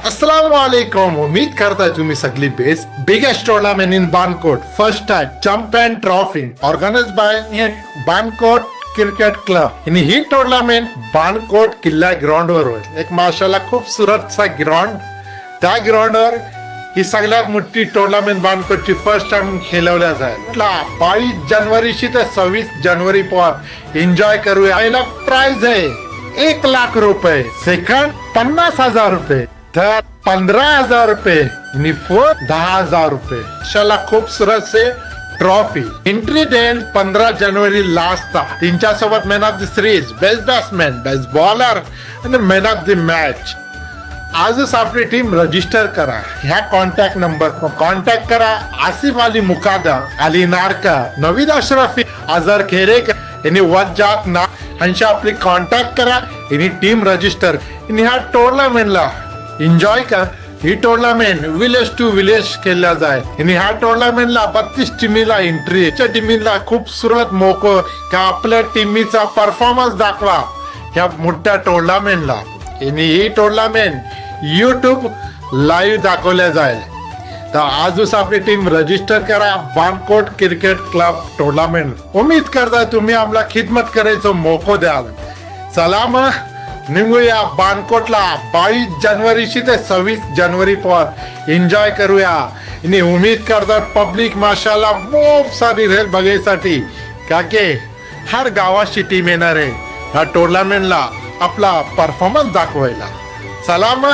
Assalamualaikum. उम्मीद करता है तुम्ही सगळी best biggest tournament in Bankot first time champion trophy organise by Bankot cricket club आणि ही टूर्नामेंट बानकोट किल्ला ग्राउंड वर होईल. एक माशाल्लाह खूपसूरतसा ग्राउंड. त्या ग्राउंडवर ही सगळ्यात मोठी टूर्नामेंट बानकोटची फर्स्ट टाइम खेळवल्या जाईल. 22 जानेवारीशी ते 26 जानेवारी पर्यंत एन्जॉय करूया. पहिला प्राइज आहे 1 लाख रुपये, सेकंड 50,000 रुपये, थर्ड 15,000 रुपये आणि फोर्थ 10,000 रुपये. शाला खूपसूरत से ट्रॉफी एंट्री देईल 15 जानेवारी लास्ट. त्यांच्यासोबत man of the series, best batsman, best bowler आणि मॅन ऑफ द मॅच. आजच आपली टीम रजिस्टर करा. ह्या कॉन्टॅक्ट नंबर कॉन्टॅक्ट करा. आसिफ अली मुकादा, अली नारका, नवीद अशरफी, अजहर खेरेकर यांनी वजात ना यांची आपली कॉन्टॅक्ट करा. यांनी टीम रजिस्टर आणि ह्या टूर्नामेंटला एन्जॉय कर. ही टूर्नामेंट विलेज टू विलेज खेळल्या जाय आणि ह्या टूर्नामेंटला 32 टीमीला एंट्री. त्या टीमीला खूपसूरत मोको का आपल्या टीमीचा परफॉर्मन्स दाखवा ह्या मोठ्या टूर्नामेंटला. आणि ही टूर्नामेंट YouTube लाईव्ह दाखवल्या जाईल. तर आजच आपली टीम रजिस्टर करा. Bankot cricket club tournament. उम्मीद करता तुम्ही आम्हाला खिदमत करायचं मोको द्याल. चला मग निघूया बानकोटला 22 जानेवारीशी ते 26 जानेवारी पर्यंत एन्जॉय करूया. आणि उम्मीद करतात पब्लिक माशाल्लाह खूप सारी रेल बघायसाठी का की हर गावाची टीम येणार आहे ह्या टूर्नामेंटला आपला परफॉर्मन्स दाखवायला. चला मग